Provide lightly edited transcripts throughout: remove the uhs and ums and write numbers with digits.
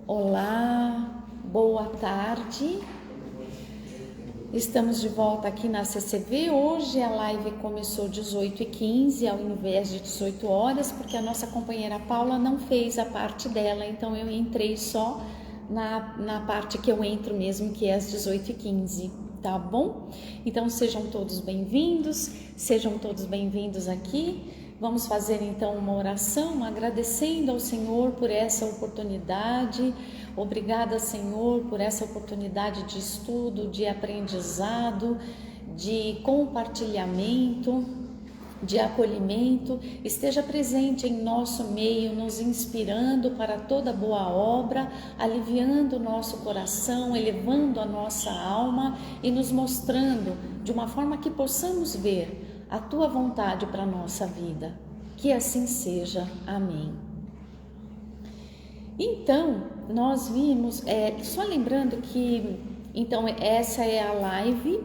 Olá, boa tarde. Estamos de volta aqui na CCV. Hoje a live começou 18h15 ao invés de 18 horas, porque a nossa companheira Paula não fez a parte dela, então eu entrei só na parte que eu entro mesmo, que é às 18h15, tá bom? Então sejam todos bem-vindos aqui. Vamos fazer então uma oração agradecendo ao Senhor por essa oportunidade. Obrigada, Senhor, por essa oportunidade de estudo, de aprendizado, de compartilhamento, de acolhimento. Esteja presente em nosso meio, nos inspirando para toda boa obra, aliviando o nosso coração, elevando a nossa alma e nos mostrando de uma forma que possamos ver a Tua vontade para a nossa vida. Que assim seja. Amém. Então, nós vimos, só lembrando que, então, essa é a live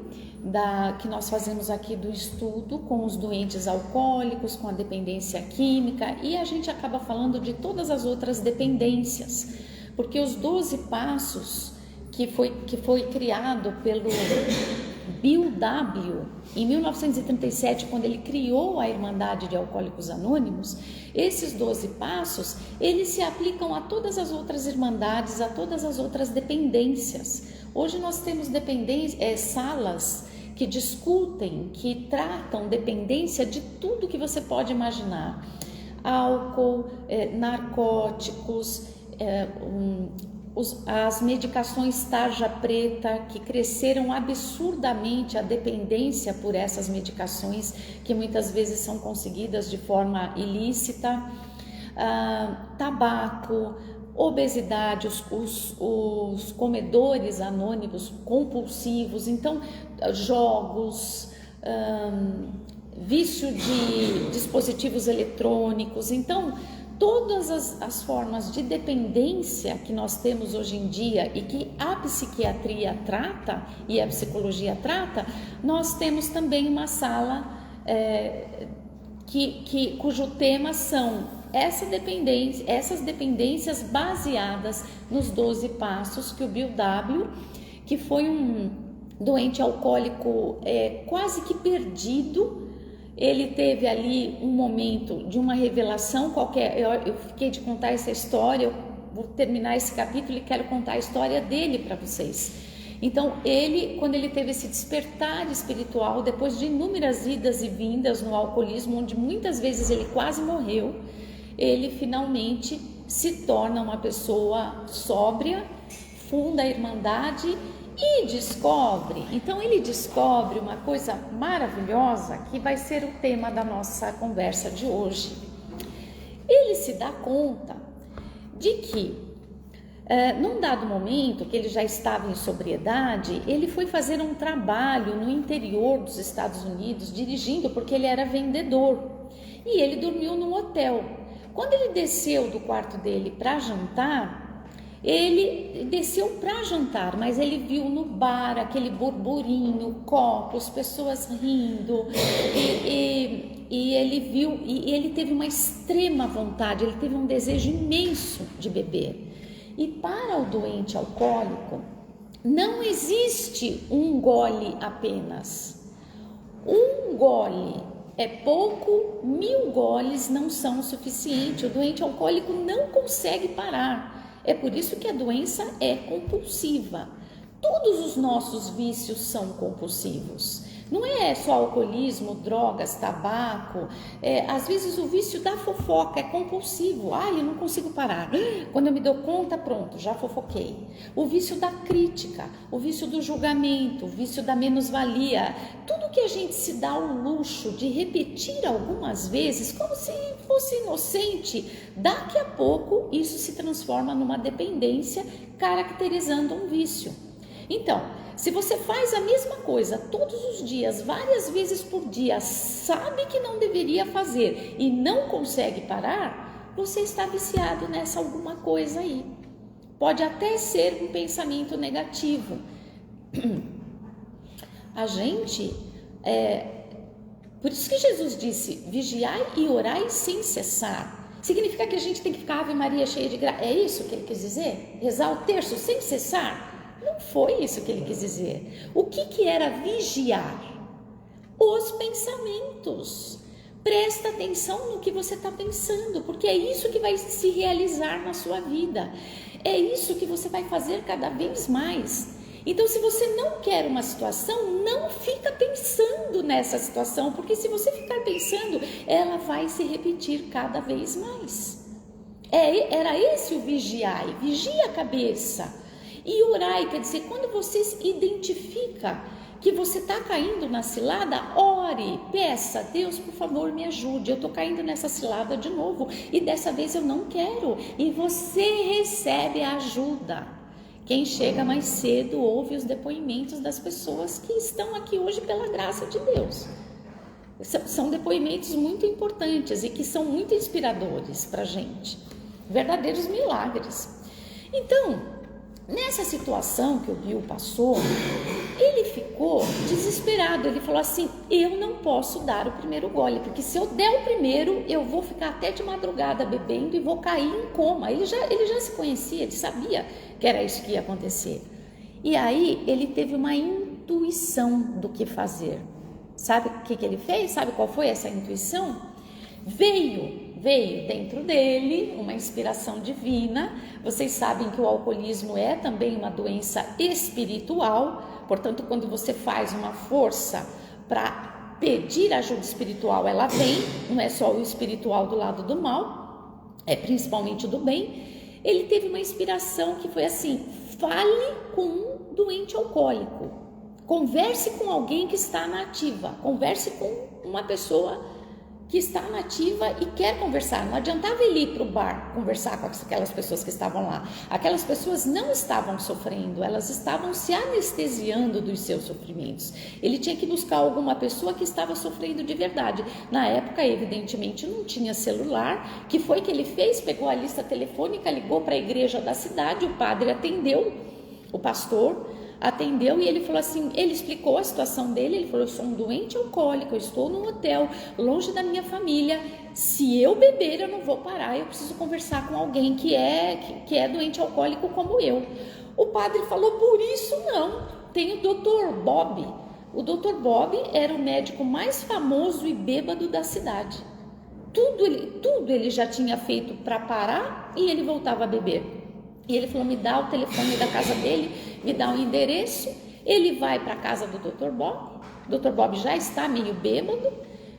que nós fazemos aqui do estudo com os doentes alcoólicos, com a dependência química, e a gente acaba falando de todas as outras dependências, porque os 12 passos que foi criado pelo Bill W. em 1937, quando ele criou a Irmandade de Alcoólicos Anônimos, esses 12 passos, eles se aplicam a todas as outras irmandades, a todas as outras dependências. Hoje nós temos salas que discutem, que tratam dependência de tudo que você pode imaginar. Álcool, narcóticos, as medicações tarja preta, que cresceram absurdamente a dependência por essas medicações, que muitas vezes são conseguidas de forma ilícita, tabaco, obesidade, os comedores anônimos compulsivos, então jogos, vício de dispositivos eletrônicos. Então todas as formas de dependência que nós temos hoje em dia e que a psiquiatria trata e a psicologia trata, nós temos também uma sala cujo tema são essas dependências baseadas nos 12 passos que o Bill W., que foi um doente alcoólico quase que perdido. Ele teve ali um momento de uma revelação qualquer. Eu fiquei de contar essa história, eu vou terminar esse capítulo e quero contar a história dele para vocês. Então, quando ele teve esse despertar espiritual, depois de inúmeras idas e vindas no alcoolismo, onde muitas vezes ele quase morreu, ele finalmente se torna uma pessoa sóbria, funda a Irmandade e ele descobre uma coisa maravilhosa que vai ser o tema da nossa conversa de hoje. Ele se dá conta de que, num dado momento que ele já estava em sobriedade, ele foi fazer um trabalho no interior dos Estados Unidos, dirigindo, porque ele era vendedor, e ele dormiu num hotel. Quando ele desceu do quarto dele para jantar, mas ele viu no bar aquele burburinho, copos, pessoas rindo, e ele viu, e ele teve uma extrema vontade, ele teve um desejo imenso de beber. E para o doente alcoólico, não existe um gole apenas. Um gole é pouco, 1000 goles não são o suficiente. O doente alcoólico não consegue parar. É por isso que a doença é compulsiva. Todos os nossos vícios são compulsivos. Não é só alcoolismo, drogas, tabaco. Às vezes o vício da fofoca é compulsivo. Eu não consigo parar. Quando eu me dou conta, pronto, já fofoquei. O vício da crítica, o vício do julgamento, o vício da menos-valia. Tudo que a gente se dá o luxo de repetir algumas vezes, como se fosse inocente, daqui a pouco isso se transforma numa dependência, caracterizando um vício. Então, se você faz a mesma coisa todos os dias, várias vezes por dia, sabe que não deveria fazer e não consegue parar, você está viciado nessa alguma coisa aí. Pode até ser um pensamento negativo. Por isso que Jesus disse: vigiai e orai sem cessar. Significa que a gente tem que ficar Ave Maria cheia de graça. É isso que ele quis dizer? Rezar o terço sem cessar? Não foi isso que ele quis dizer. O que era vigiar? Os pensamentos. Presta atenção no que você está pensando, porque é isso que vai se realizar na sua vida. É isso que você vai fazer cada vez mais. Então, se você não quer uma situação, não fica pensando nessa situação, porque se você ficar pensando, ela vai se repetir cada vez mais. Era esse o vigiai, vigia a cabeça. E orai, quer dizer, quando você identifica que você está caindo na cilada, ore, peça, Deus, por favor, me ajude, eu estou caindo nessa cilada de novo, e dessa vez eu não quero, e você recebe a ajuda. Quem chega mais cedo ouve os depoimentos das pessoas que estão aqui hoje pela graça de Deus. São depoimentos muito importantes e que são muito inspiradores para a gente. Verdadeiros milagres. Então, nessa situação que o Bill passou, ele ficou desesperado. Ele falou assim, eu não posso dar o primeiro gole, porque se eu der o primeiro, eu vou ficar até de madrugada bebendo e vou cair em coma. Ele já se conhecia, ele sabia que era isso que ia acontecer. E aí ele teve uma intuição do que fazer. Sabe o que ele fez? Sabe qual foi essa intuição? Veio dentro dele uma inspiração divina. Vocês sabem que o alcoolismo é também uma doença espiritual, portanto, quando você faz uma força para pedir ajuda espiritual, ela vem, não é só o espiritual do lado do mal, é principalmente do bem. Ele teve uma inspiração que foi assim, fale com um doente alcoólico, converse com alguém que está na ativa, converse com uma pessoa que está nativa e quer conversar. Não adiantava ele ir para o bar conversar com aquelas pessoas que estavam lá. Aquelas pessoas não estavam sofrendo, elas estavam se anestesiando dos seus sofrimentos. Ele tinha que buscar alguma pessoa que estava sofrendo de verdade. Na época, evidentemente, não tinha celular. Que foi que ele fez? Pegou a lista telefônica, ligou para a igreja da cidade, o padre atendeu, o pastor atendeu e ele falou assim, ele explicou a situação dele, ele falou, eu sou um doente alcoólico, eu estou num hotel, longe da minha família, se eu beber eu não vou parar, eu preciso conversar com alguém que é doente alcoólico como eu. O padre falou, por isso não, tem o Dr. Bob. O Dr. Bob era o médico mais famoso e bêbado da cidade. Tudo ele já tinha feito para parar e ele voltava a beber. E ele falou, me dá o telefone da casa dele, me dá o endereço. Ele vai para a casa do Dr. Bob. O Dr. Bob já está meio bêbado,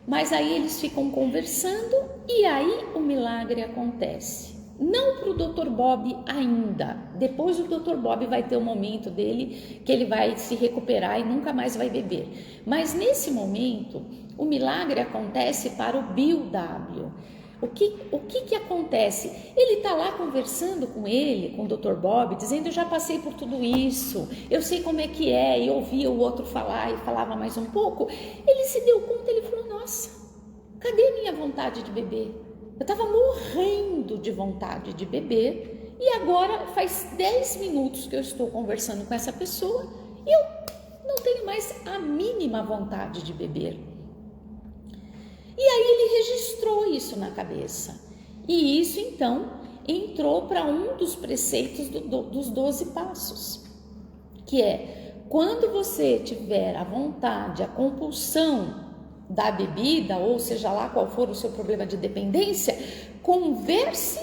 mas aí eles ficam conversando e aí o milagre acontece. Não para o Dr. Bob ainda. Depois o Dr. Bob vai ter o momento dele que ele vai se recuperar e nunca mais vai beber. Mas nesse momento, o milagre acontece para o Bill W. O que acontece? Ele está lá conversando com ele, com o Dr. Bob, dizendo, eu já passei por tudo isso, eu sei como é que é, e ouvia o outro falar e falava mais um pouco. Ele se deu conta, ele falou, nossa, cadê a minha vontade de beber? Eu estava morrendo de vontade de beber e agora faz 10 minutos que eu estou conversando com essa pessoa e eu não tenho mais a mínima vontade de beber. E aí ele registrou isso na cabeça. E isso, então, entrou para um dos preceitos dos 12 passos. Que é, quando você tiver a vontade, a compulsão da bebida, ou seja lá qual for o seu problema de dependência, converse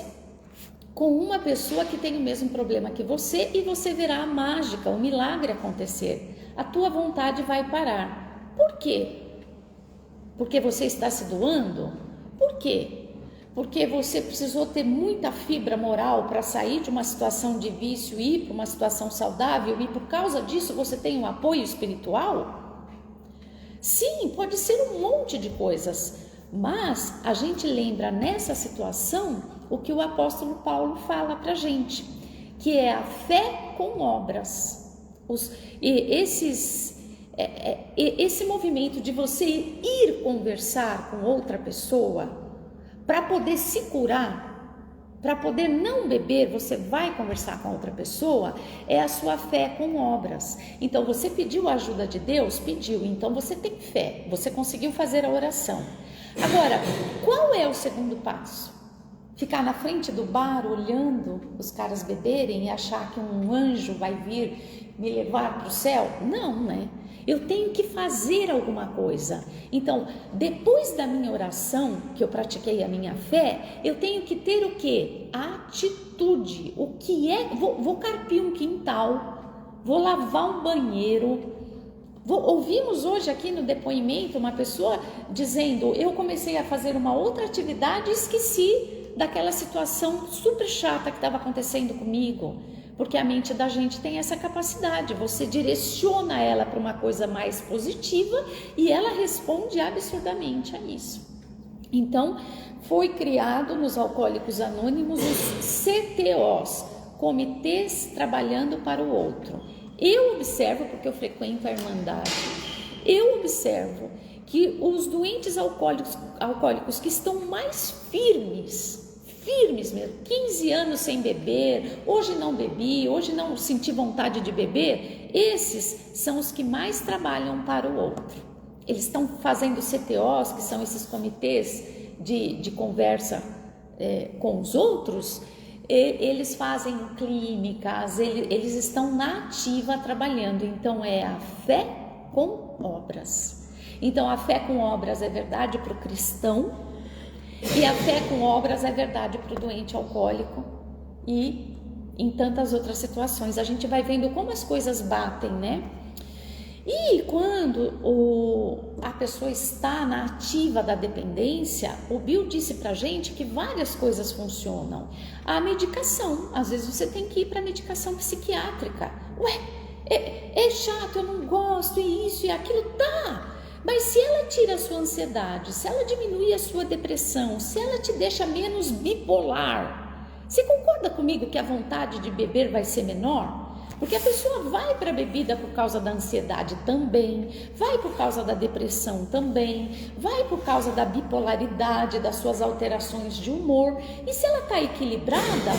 com uma pessoa que tem o mesmo problema que você e você verá a mágica, o milagre acontecer. A tua vontade vai parar. Por quê? Porque você está se doando? Por quê? Porque você precisou ter muita fibra moral para sair de uma situação de vício e ir para uma situação saudável e por causa disso você tem um apoio espiritual? Sim, pode ser um monte de coisas, mas a gente lembra nessa situação o que o apóstolo Paulo fala para a gente, que é a fé com obras. Esse movimento de você ir conversar com outra pessoa para poder se curar, para poder não beber, você vai conversar com outra pessoa, é a sua fé com obras. Então você pediu a ajuda de Deus? Pediu, então você tem fé, você conseguiu fazer a oração. Agora, qual é o segundo passo? Ficar na frente do bar olhando os caras beberem e achar que um anjo vai vir me levar para o céu? Não, né? Eu tenho que fazer alguma coisa. Então, depois da minha oração, que eu pratiquei a minha fé, eu tenho que ter o quê? Atitude. O que é? Vou carpir um quintal, vou lavar um banheiro. Ouvimos hoje aqui no depoimento uma pessoa dizendo: eu comecei a fazer uma outra atividade e esqueci daquela situação super chata que estava acontecendo comigo. Porque a mente da gente tem essa capacidade, você direciona ela para uma coisa mais positiva e ela responde absurdamente a isso. Então, foi criado nos Alcoólicos Anônimos os CTOs, Comitês Trabalhando para o Outro. Eu observo, porque eu frequento a Irmandade, eu observo que os doentes alcoólicos que estão mais firmes mesmo, 15 anos sem beber, hoje não bebi, hoje não senti vontade de beber, esses são os que mais trabalham para o outro. Eles estão fazendo CTOs, que são esses comitês de conversa com os outros, eles fazem clínicas, eles estão na ativa trabalhando. Então é a fé com obras. Então a fé com obras é verdade para o cristão, e a fé com obras é verdade para o doente alcoólico e em tantas outras situações. A gente vai vendo como as coisas batem, né? E quando a pessoa está na ativa da dependência, o Bill disse pra gente que várias coisas funcionam. A medicação, às vezes você tem que ir para medicação psiquiátrica. Ué, é chato, eu não gosto, e isso e aquilo, tá. Mas se ela tira a sua ansiedade, se ela diminui a sua depressão, se ela te deixa menos bipolar, você concorda comigo que a vontade de beber vai ser menor? Porque a pessoa vai para a bebida por causa da ansiedade também, vai por causa da depressão também, vai por causa da bipolaridade, das suas alterações de humor. E se ela está equilibrada,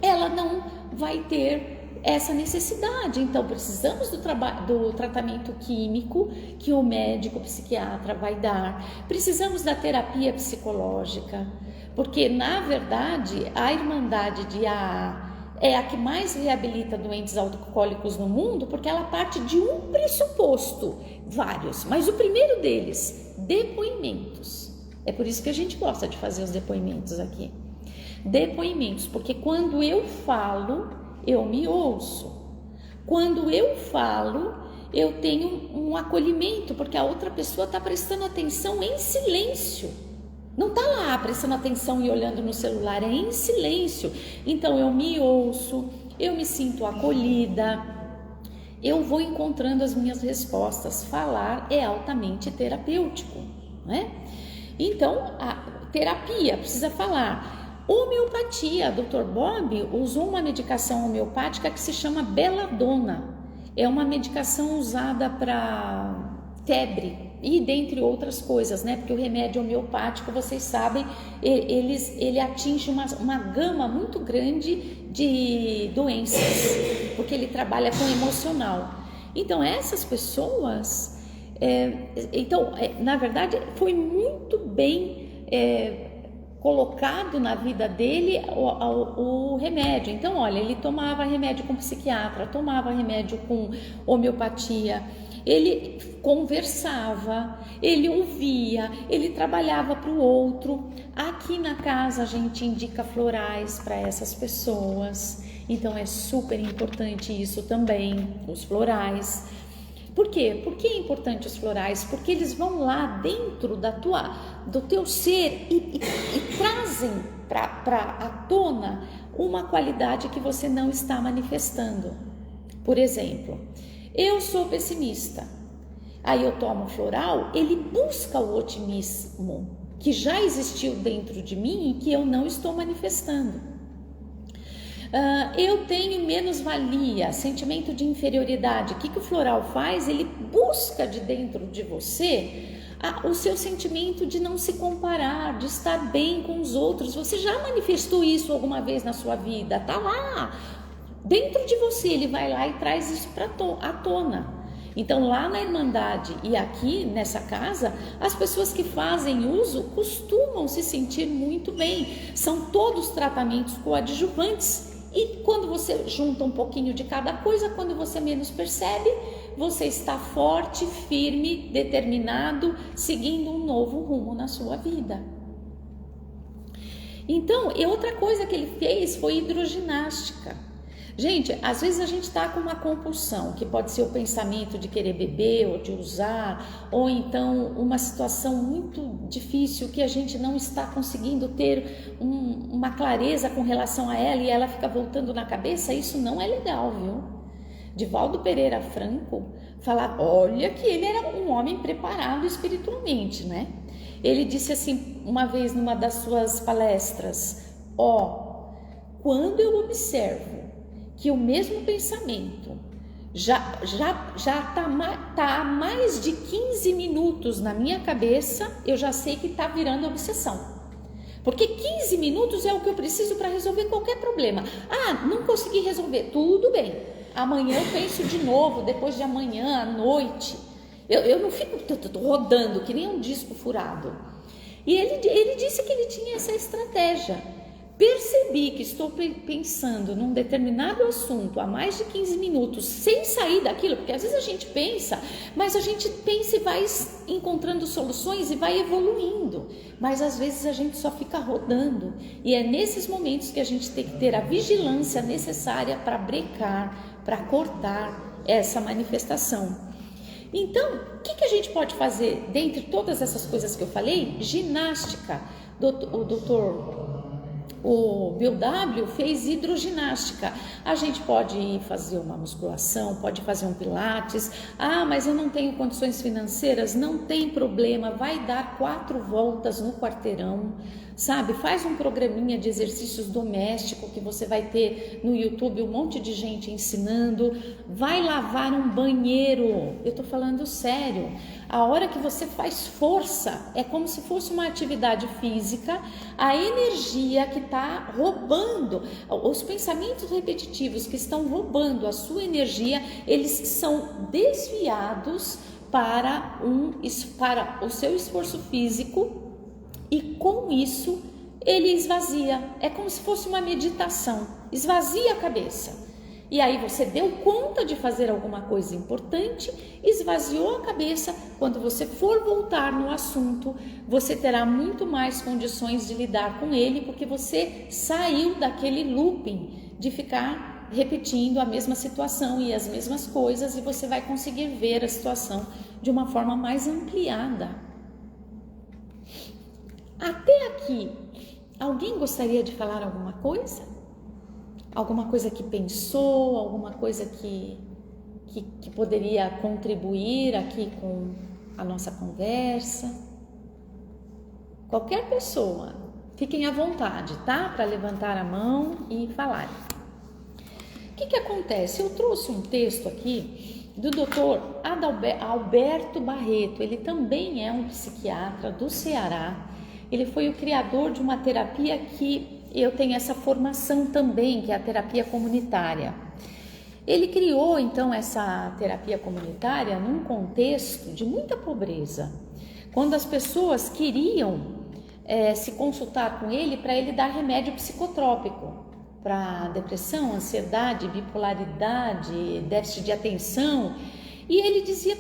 ela não vai ter essa necessidade. Então precisamos do tratamento químico que o médico, o psiquiatra vai dar, precisamos da terapia psicológica, porque na verdade a Irmandade de AA é a que mais reabilita doentes alcoólicos no mundo, porque ela parte de um pressuposto, vários, mas o primeiro deles, depoimentos. É por isso que a gente gosta de fazer os depoimentos aqui. Depoimentos, porque quando eu falo, eu me ouço. Quando eu falo, eu tenho um acolhimento, porque a outra pessoa está prestando atenção em silêncio. Não está lá prestando atenção e olhando no celular, é em silêncio. Então eu me ouço, eu me sinto acolhida, eu vou encontrando as minhas respostas. Falar é altamente terapêutico, né? Então a terapia precisa falar. Homeopatia, Dr. Bob usou uma medicação homeopática que se chama Belladonna. É uma medicação usada para febre e dentre outras coisas, né? Porque o remédio homeopático, vocês sabem, ele atinge uma gama muito grande de doenças, porque ele trabalha com emocional. Então essas pessoas, na verdade, foi muito bem colocado na vida dele o remédio. Então, olha, ele tomava remédio com psiquiatra, tomava remédio com homeopatia, ele conversava, ele ouvia, ele trabalhava para o outro. Aqui na casa a gente indica florais para essas pessoas, então é super importante isso também, os florais. Por quê? Por que é importante os florais? Porque eles vão lá dentro do teu ser e trazem para a tona uma qualidade que você não está manifestando. Por exemplo, eu sou pessimista, aí eu tomo floral, ele busca o otimismo que já existiu dentro de mim e que eu não estou manifestando. Eu tenho menos-valia, sentimento de inferioridade. O que o floral faz? Ele busca de dentro de você o seu sentimento de não se comparar, de estar bem com os outros. Você já manifestou isso alguma vez na sua vida? Tá lá, dentro de você, ele vai lá e traz isso à tona. Então lá na Irmandade e aqui nessa casa, as pessoas que fazem uso costumam se sentir muito bem. São todos tratamentos coadjuvantes. E quando você junta um pouquinho de cada coisa, quando você menos percebe, você está forte, firme, determinado, seguindo um novo rumo na sua vida. Então, e outra coisa que ele fez foi hidroginástica. Gente, às vezes a gente está com uma compulsão, que pode ser o pensamento de querer beber ou de usar, ou então uma situação muito difícil que a gente não está conseguindo ter uma clareza com relação a ela e ela fica voltando na cabeça. Isso não é legal, viu? Divaldo Pereira Franco fala, olha que ele era um homem preparado espiritualmente, né? Ele disse assim uma vez numa das suas palestras, quando eu observo que o mesmo pensamento já tá há mais de 15 minutos na minha cabeça, eu já sei que está virando obsessão. Porque 15 minutos é o que eu preciso para resolver qualquer problema. Não consegui resolver, tudo bem. Amanhã eu penso de novo, depois de amanhã, à noite. Eu não fico rodando que nem um disco furado. E ele disse que ele tinha essa estratégia. Percebi que estou pensando num determinado assunto há mais de 15 minutos sem sair daquilo, porque às vezes a gente pensa, mas a gente pensa e vai encontrando soluções e vai evoluindo, mas às vezes a gente só fica rodando, e é nesses momentos que a gente tem que ter a vigilância necessária para brecar, para cortar essa manifestação. Então, o que a gente pode fazer dentre todas essas coisas que eu falei? Ginástica. O Bill W fez hidroginástica. A gente pode ir fazer uma musculação, pode fazer um pilates. Mas eu não tenho condições financeiras. Não tem problema, vai dar 4 voltas no quarteirão, sabe? Faz um programinha de exercícios doméstico que você vai ter no YouTube um monte de gente ensinando. Vai lavar um banheiro, eu tô falando sério. A hora que você faz força, é como se fosse uma atividade física, a energia que está roubando, os pensamentos repetitivos que estão roubando a sua energia, eles são desviados para o seu esforço físico, e com isso ele esvazia. É como se fosse uma meditação, esvazia a cabeça. E aí você deu conta de fazer alguma coisa importante, esvaziou a cabeça. Quando você for voltar no assunto, você terá muito mais condições de lidar com ele, porque você saiu daquele looping de ficar repetindo a mesma situação e as mesmas coisas, e você vai conseguir ver a situação de uma forma mais ampliada. Até aqui, alguém gostaria de falar alguma coisa? Alguma coisa que pensou, alguma coisa que poderia contribuir aqui com a nossa conversa? Qualquer pessoa, fiquem à vontade, tá? Para levantar a mão e falar. O que acontece? Eu trouxe um texto aqui do Dr. Alberto Barreto. Ele também é um psiquiatra do Ceará. Ele foi o criador de uma terapia que eu tenho essa formação também, que é a terapia comunitária. Ele criou então essa terapia comunitária num contexto de muita pobreza, quando as pessoas queriam se consultar com ele para ele dar remédio psicotrópico para depressão, ansiedade, bipolaridade, déficit de atenção. E ele dizia,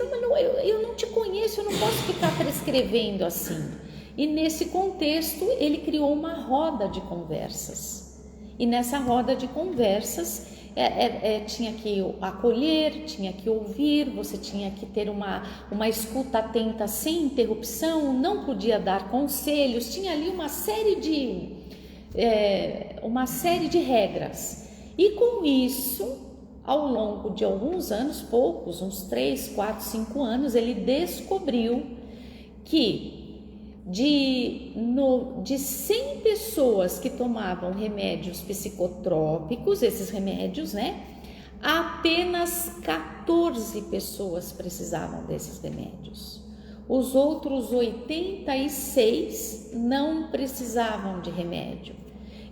eu não te conheço, eu não posso ficar prescrevendo assim. E nesse contexto ele criou uma roda de conversas. E nessa roda de conversas tinha que acolher, tinha que ouvir, você tinha que ter uma escuta atenta sem interrupção, não podia dar conselhos, tinha ali uma série de regras. E com isso, ao longo de alguns anos, poucos, uns 3, 4, 5 anos, ele descobriu que de 100 pessoas que tomavam remédios psicotrópicos, esses remédios, apenas 14 pessoas precisavam desses remédios. Os outros 86 não precisavam de remédio.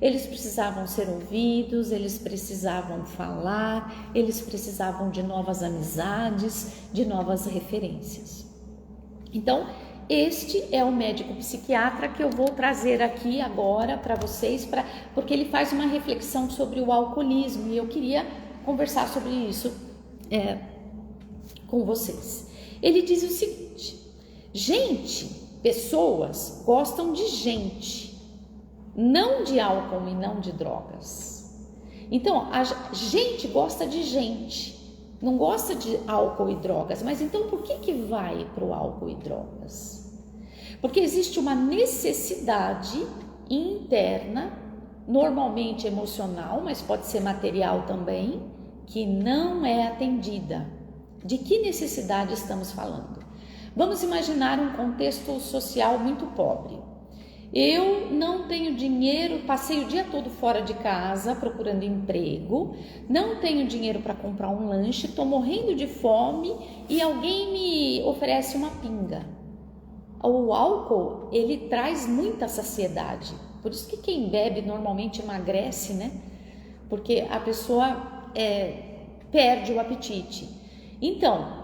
eles precisavam ser ouvidos, eles precisavam falar, eles precisavam de novas amizades, de novas referências. Então, este é o médico psiquiatra que eu vou trazer aqui agora para vocês, porque ele faz uma reflexão sobre o alcoolismo e eu queria conversar sobre isso com vocês. Ele diz o seguinte: pessoas gostam de gente, não de álcool e não de drogas. Então, a gente gosta de gente, não gosta de álcool e drogas. Mas então por que vai para o álcool e drogas? Porque existe uma necessidade interna, normalmente emocional, mas pode ser material também, que não é atendida. De que necessidade estamos falando? Vamos imaginar um contexto social muito pobre. Eu não tenho dinheiro, passei o dia todo fora de casa procurando emprego, não tenho dinheiro para comprar um lanche, estou morrendo de fome e alguém me oferece uma pinga. O álcool, ele traz muita saciedade, por isso que quem bebe normalmente emagrece, né? Porque a pessoa perde o apetite. Então,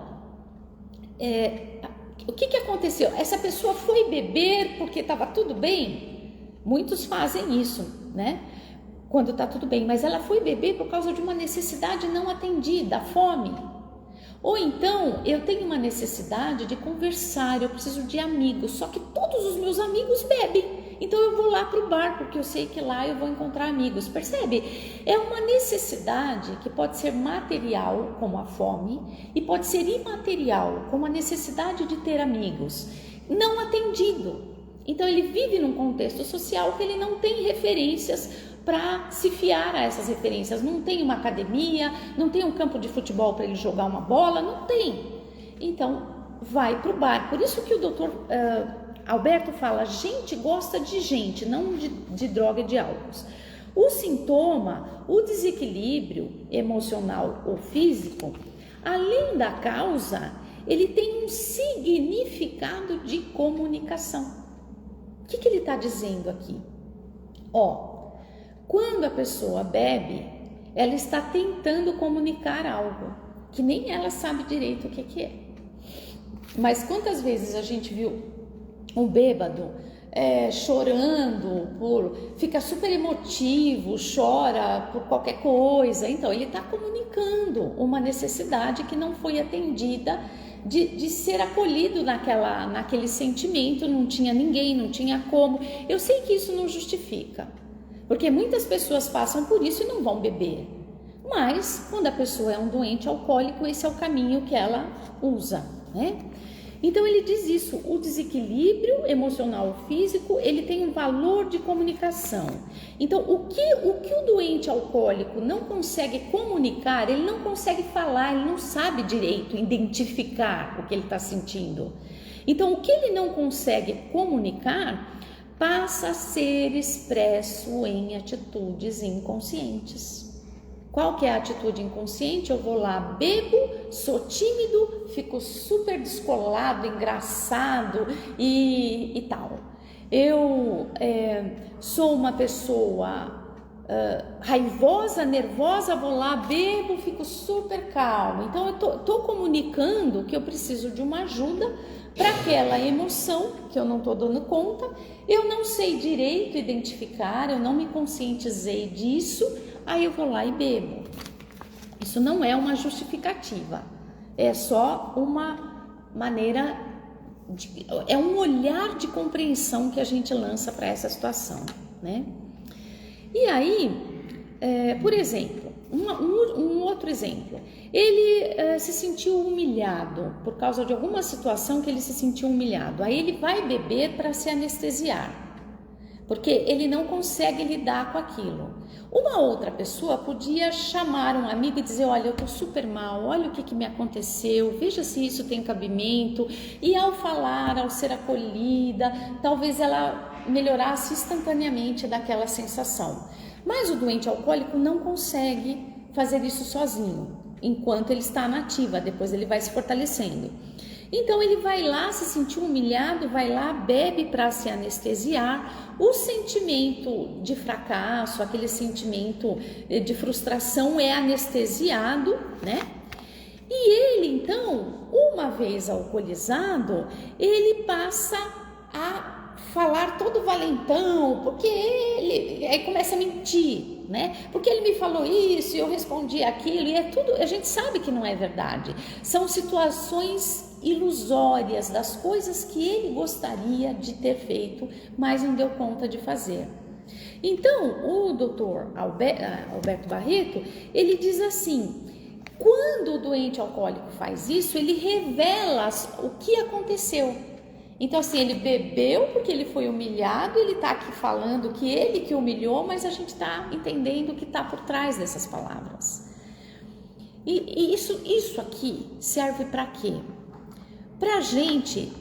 o que aconteceu? Essa pessoa foi beber porque estava tudo bem? Muitos fazem isso, né? Quando está tudo bem, mas ela foi beber por causa de uma necessidade não atendida, a fome. Ou então, eu tenho uma necessidade de conversar, eu preciso de amigos, só que todos os meus amigos bebem. Então eu vou lá para o bar, porque eu sei que lá eu vou encontrar amigos, percebe? É uma necessidade que pode ser material, como a fome, e pode ser imaterial, como a necessidade de ter amigos, não atendido. Então ele vive num contexto social que ele não tem referências para se fiar a essas referências. Não tem uma academia, não tem um campo de futebol para ele jogar uma bola, não tem. Então vai para o bar. Por isso que o doutor Alberto fala, gente gosta de gente, não de droga e de álcool. O sintoma, o desequilíbrio emocional ou físico, além da causa, ele tem um significado de comunicação. O que ele está dizendo aqui? Quando a pessoa bebe, ela está tentando comunicar algo que nem ela sabe direito o que é. Mas quantas vezes a gente viu um bêbado chorando, fica super emotivo, chora por qualquer coisa? Então ele está comunicando uma necessidade que não foi atendida, de ser acolhido naquele sentimento. Não tinha ninguém, não tinha como. Eu sei que isso não justifica, porque muitas pessoas passam por isso e não vão beber. Mas quando a pessoa é um doente alcoólico, esse é o caminho que ela usa, né? Então ele diz isso, o desequilíbrio emocional físico, ele tem um valor de comunicação. Então o que o doente alcoólico não consegue comunicar, ele não consegue falar, ele não sabe direito identificar o que ele está sentindo. Então o que ele não consegue comunicar passa a ser expresso em atitudes inconscientes. Qual que é a atitude inconsciente? Eu vou lá, bebo, sou tímido, fico super descolado, engraçado e tal. Eu sou uma pessoa raivosa, nervosa, vou lá, bebo, fico super calmo. Então eu tô comunicando que eu preciso de uma ajuda para aquela emoção que eu não estou dando conta. Eu não sei direito identificar, eu não me conscientizei disso. Aí eu vou lá e bebo. Isso não é uma justificativa, é só uma maneira, é um olhar de compreensão que a gente lança para essa situação, né? E aí, por exemplo, um outro exemplo, ele se sentiu humilhado por causa de alguma situação que ele se sentiu humilhado. Aí ele vai beber para se anestesiar, porque ele não consegue lidar com aquilo. Uma outra pessoa podia chamar um amigo e dizer, olha, eu tô super mal, olha o que me aconteceu, veja se isso tem cabimento. E ao falar, ao ser acolhida, talvez ela melhorasse instantaneamente daquela sensação. Mas o doente alcoólico não consegue fazer isso sozinho, enquanto ele está na ativa, depois ele vai se fortalecendo. Então ele vai lá, se sentiu humilhado, vai lá, bebe para se anestesiar. O sentimento de fracasso, aquele sentimento de frustração é anestesiado, né? E ele então, uma vez alcoolizado, ele passa a falar todo valentão, porque ele aí começa a mentir, né? Porque ele me falou isso e eu respondi aquilo, e é tudo, a gente sabe que não é verdade. São situações ilusórias das coisas que ele gostaria de ter feito, mas não deu conta de fazer. Então, o doutor Alberto Barreto, ele diz assim: quando o doente alcoólico faz isso, ele revela o que aconteceu. Então, assim, ele bebeu porque ele foi humilhado, ele está aqui falando que ele que humilhou, mas a gente está entendendo o que está por trás dessas palavras. E isso aqui serve para quê? Para a gente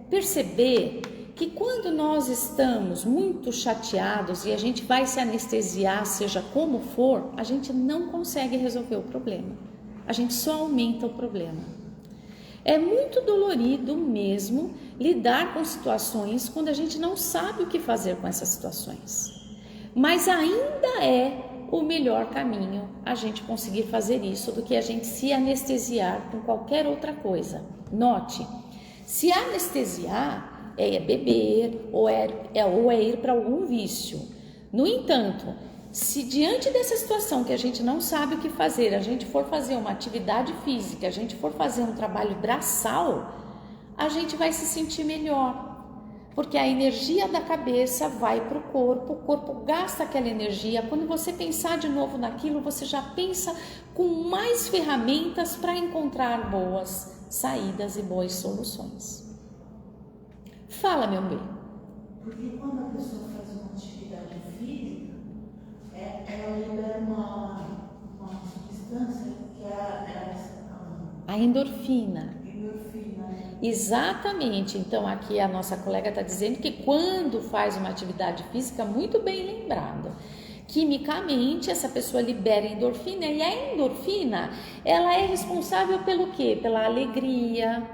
perceber que quando nós estamos muito chateados e a gente vai se anestesiar, seja como for, a gente não consegue resolver o problema. A gente só aumenta o problema. É muito dolorido mesmo lidar com situações quando a gente não sabe o que fazer com essas situações. Mas ainda é o melhor caminho a gente conseguir fazer isso do que a gente se anestesiar com qualquer outra coisa. Note, se anestesiar é beber ou é ir para algum vício. No entanto, se diante dessa situação que a gente não sabe o que fazer, a gente for fazer uma atividade física, a gente for fazer um trabalho braçal, a gente vai se sentir melhor, porque a energia da cabeça vai para o corpo gasta aquela energia. Quando você pensar de novo naquilo, você já pensa com mais ferramentas para encontrar boas saídas e boas soluções. Fala, meu bem. Porque quando a pessoa faz uma atividade física, ela libera uma substância que é a endorfina. Né? Exatamente. Então aqui a nossa colega está dizendo que quando faz uma atividade física, muito bem lembrado, quimicamente essa pessoa libera endorfina, e a endorfina, ela é responsável pelo quê? Pela alegria,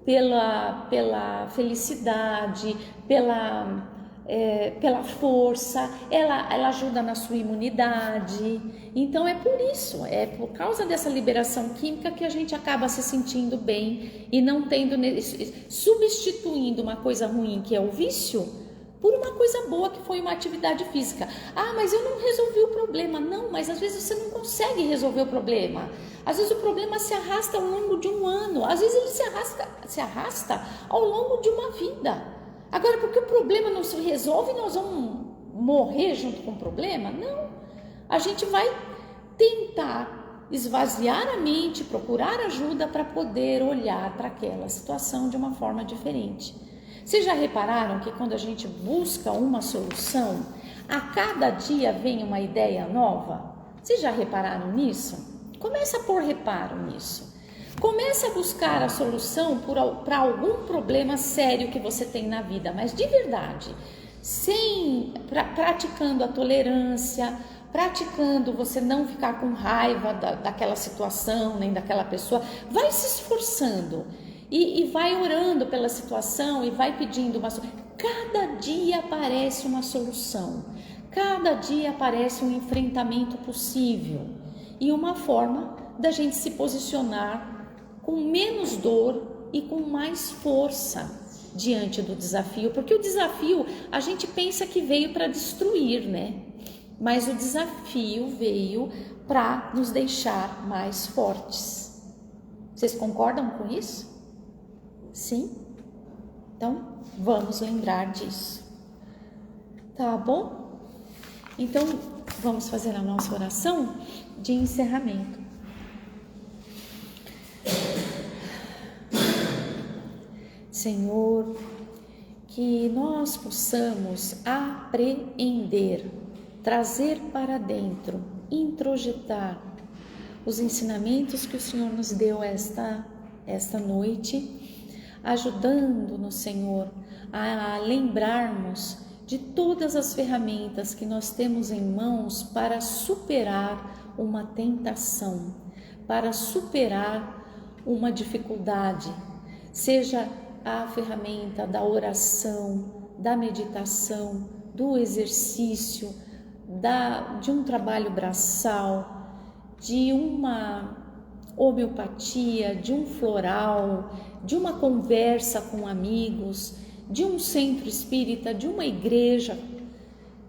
pela felicidade, pela força, ela ajuda na sua imunidade. Então é por isso, é por causa dessa liberação química que a gente acaba se sentindo bem e não tendo, substituindo uma coisa ruim que é o vício por uma coisa boa que foi uma atividade física. Ah, mas eu não resolvi o problema. Não, mas às vezes você não consegue resolver o problema. Às vezes o problema se arrasta ao longo de um ano. Às vezes ele se arrasta ao longo de uma vida. Agora, porque o problema não se resolve, nós vamos morrer junto com o problema? Não. A gente vai tentar esvaziar a mente, procurar ajuda para poder olhar para aquela situação de uma forma diferente. Vocês já repararam que quando a gente busca uma solução, a cada dia vem uma ideia nova? Vocês já repararam nisso? Começa a pôr reparo nisso. Começa a buscar a solução para algum problema sério que você tem na vida, mas de verdade, praticando a tolerância, praticando você não ficar com raiva daquela situação, nem daquela pessoa. Vai se esforçando. E vai orando pela situação e vai pedindo uma solução. Cada dia aparece uma solução, cada dia aparece um enfrentamento possível e uma forma da gente se posicionar com menos dor e com mais força diante do desafio, porque o desafio a gente pensa que veio para destruir, né? Mas o desafio veio para nos deixar mais fortes. Vocês concordam com isso? Sim? Então, vamos lembrar disso. Tá bom? Então, vamos fazer a nossa oração de encerramento. Senhor, que nós possamos apreender, trazer para dentro, introjetar os ensinamentos que o Senhor nos deu esta noite, ajudando-nos, Senhor, a lembrarmos de todas as ferramentas que nós temos em mãos para superar uma tentação, para superar uma dificuldade, seja a ferramenta da oração, da meditação, do exercício, de um trabalho braçal, de uma homeopatia, de um floral, de uma conversa com amigos, de um centro espírita, de uma igreja,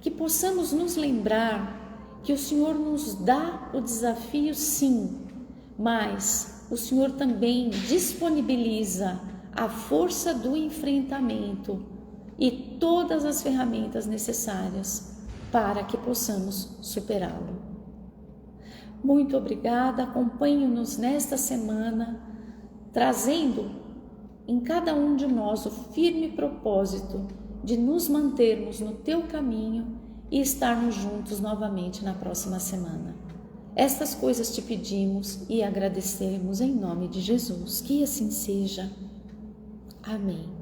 que possamos nos lembrar que o Senhor nos dá o desafio, sim, mas o Senhor também disponibiliza a força do enfrentamento e todas as ferramentas necessárias para que possamos superá-lo. Muito obrigada, acompanhe-nos nesta semana, trazendo em cada um de nós o firme propósito de nos mantermos no teu caminho e estarmos juntos novamente na próxima semana. Estas coisas te pedimos e agradecemos em nome de Jesus. Que assim seja. Amém.